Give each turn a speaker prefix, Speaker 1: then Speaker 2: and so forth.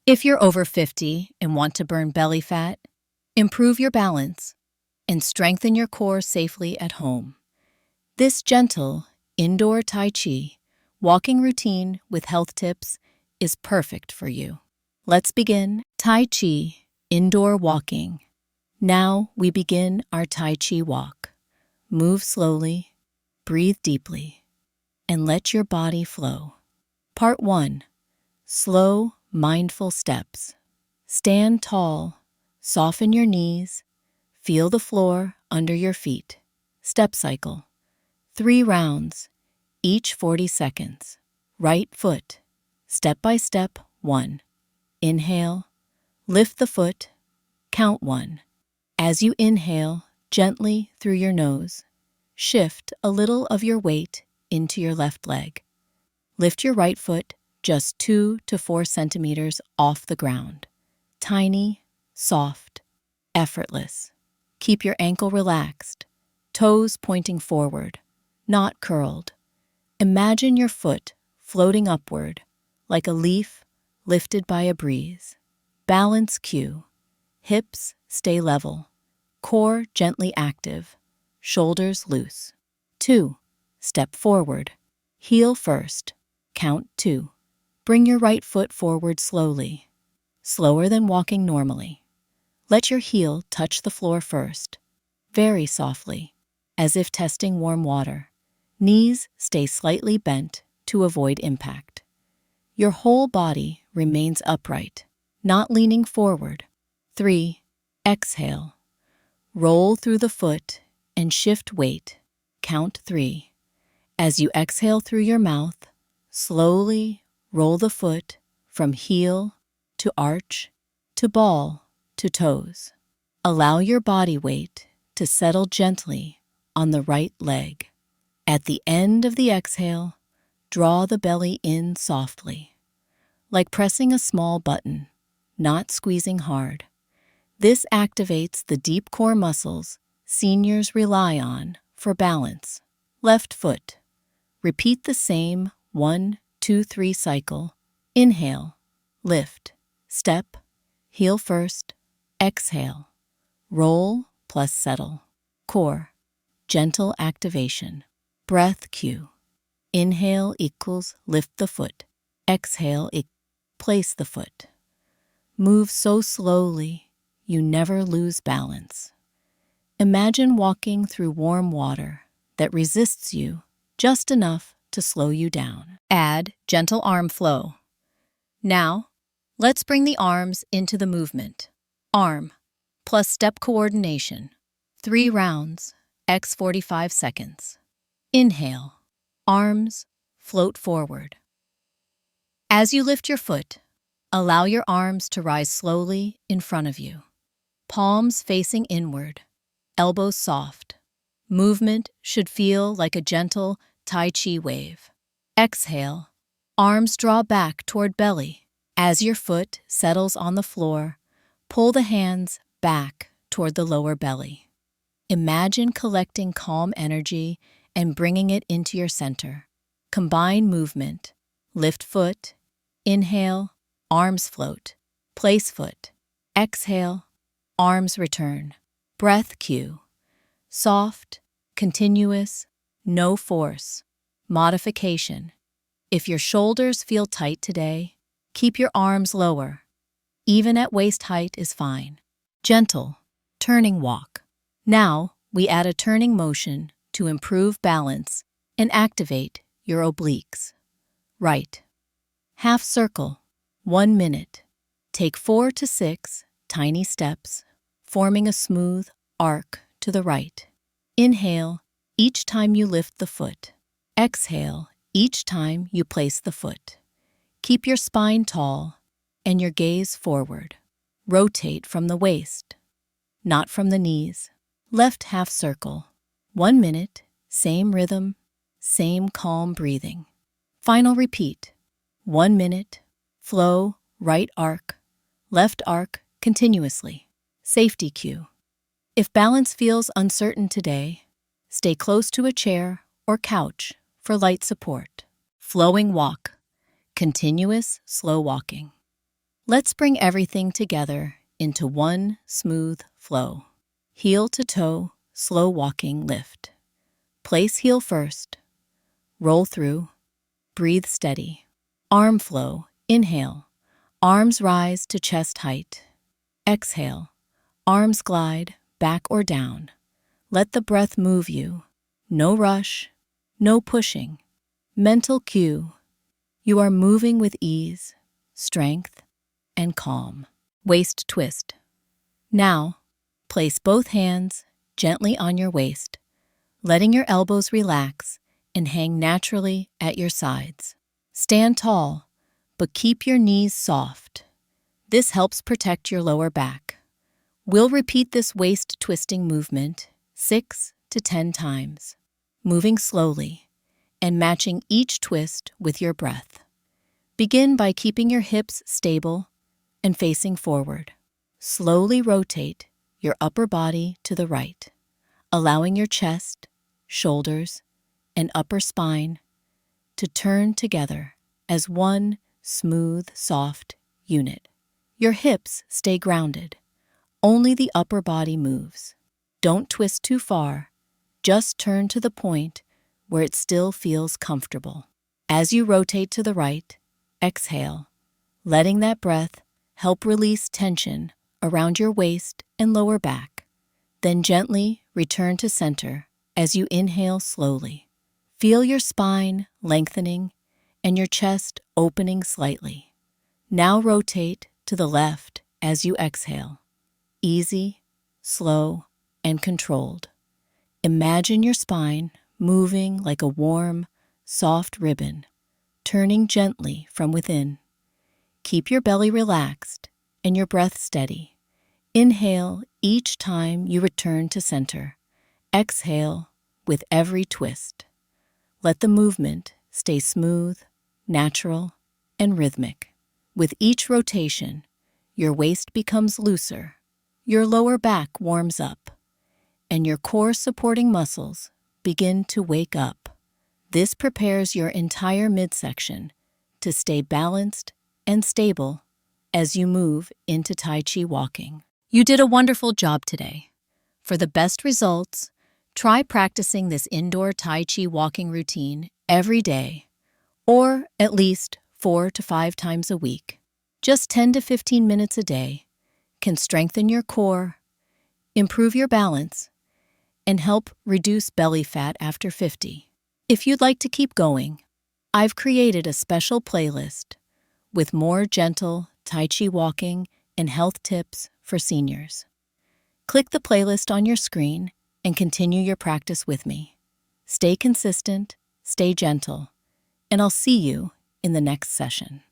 Speaker 1: If you're over 50 and want to burn belly fat, improve your balance, and strengthen your core safely at home, this gentle indoor Tai Chi walking routine with health tips is perfect for you. Let's begin Tai Chi indoor walking. Now we begin our Tai Chi walk. Move slowly, breathe deeply, and let your body flow. Part 1. Slow, mindful steps. Stand tall, soften your knees, feel the floor under your feet. Step cycle. 3 rounds, each 40 seconds. Right foot. Step by step, 1. Inhale, lift the foot, count 1. As you inhale, gently through your nose, shift a little of your weight into your left leg. Lift your right foot just 2 to 4 centimeters off the ground. Tiny, soft, effortless. Keep your ankle relaxed, toes pointing forward, not curled. Imagine your foot floating upward like a leaf lifted by a breeze. Balance cue. Hips stay level, core gently active, shoulders loose. 2. Step forward. Heel first. Count 2. Bring your right foot forward slowly, slower than walking normally. Let your heel touch the floor first, very softly, as if testing warm water. Knees stay slightly bent to avoid impact. Your whole body remains upright, not leaning forward. 3. Exhale. Roll through the foot and shift weight. Count 3. As you exhale through your mouth, slowly roll the foot from heel to arch to ball to toes. Allow your body weight to settle gently on the right leg. At the end of the exhale, draw the belly in softly, like pressing a small button, not squeezing hard. This activates the deep core muscles seniors rely on for balance. Left foot. Repeat the same 1, 2, 3 cycle. Inhale, lift, step, heel first, exhale, roll plus settle. Core, gentle activation. Breath cue. Inhale equals lift the foot. Exhale equals place the foot. Move so slowly you never lose balance. Imagine walking through warm water that resists you just enough to slow you down. Add gentle arm flow. Now, let's bring the arms into the movement. Arm plus step coordination. 3 rounds, x 45 seconds. Inhale. Arms float forward. As you lift your foot, allow your arms to rise slowly in front of you. Palms facing inward, elbows soft. Movement should feel like a gentle Tai Chi wave. Exhale, arms draw back toward belly. As your foot settles on the floor, pull the hands back toward the lower belly. Imagine collecting calm energy and bringing it into your center. Combine movement. Lift foot. Inhale, arms float. Place foot. Exhale, arms return. Breath cue. Soft, continuous, no force. Modification. If your shoulders feel tight today, keep your arms lower. Even at waist height is fine. Gentle, turning walk. Now, we add a turning motion to improve balance and activate your obliques. Right. Half circle, 1 minute. Take 4 to 6 tiny steps, forming a smooth arc to the right. Inhale each time you lift the foot. Exhale each time you place the foot. Keep your spine tall and your gaze forward. Rotate from the waist, not from the knees. Left half circle. 1 minute, same rhythm, same calm breathing. Final repeat. 1 minute, flow, right arc, left arc continuously. Safety cue. If balance feels uncertain today, stay close to a chair or couch for light support. Flowing walk. Continuous slow walking. Let's bring everything together into one smooth flow. Heel to toe, slow walking lift. Place heel first. Roll through. Breathe steady. Arm flow. Inhale. Arms rise to chest height. Exhale. Arms glide back or down. Let the breath move you. No rush. No pushing. Mental cue. You are moving with ease, strength, and calm. Waist twist. Now, place both hands gently on your waist, letting your elbows relax and hang naturally at your sides. Stand tall, but keep your knees soft. This helps protect your lower back. We'll repeat this waist twisting movement 6 to 10 times, moving slowly and matching each twist with your breath. Begin by keeping your hips stable and facing forward. Slowly rotate your upper body to the right, allowing your chest, shoulders, and upper spine to turn together as one smooth, soft unit. Your hips stay grounded. Only the upper body moves. Don't twist too far. Just turn to the point where it still feels comfortable. As you rotate to the right, exhale, letting that breath help release tension around your waist and lower back. Then gently return to center as you inhale slowly. Feel your spine lengthening and your chest opening slightly. Now rotate to the left as you exhale. Easy, slow, and controlled. Imagine your spine moving like a warm, soft ribbon, turning gently from within. Keep your belly relaxed and your breath steady. Inhale each time you return to center. Exhale with every twist. Let the movement stay smooth, natural, and rhythmic. With each rotation, your waist becomes looser, your lower back warms up, and your core supporting muscles begin to wake up. This prepares your entire midsection to stay balanced and stable as you move into Tai Chi walking. You did a wonderful job today. For the best results, try practicing this indoor Tai Chi walking routine every day, or at least 4 to 5 times a week. Just 10 to 15 minutes a day can strengthen your core, improve your balance, and help reduce belly fat after 50. If you'd like to keep going, I've created a special playlist with more gentle Tai Chi walking and health tips for seniors. Click the playlist on your screen and continue your practice with me. Stay consistent, stay gentle, and I'll see you in the next session.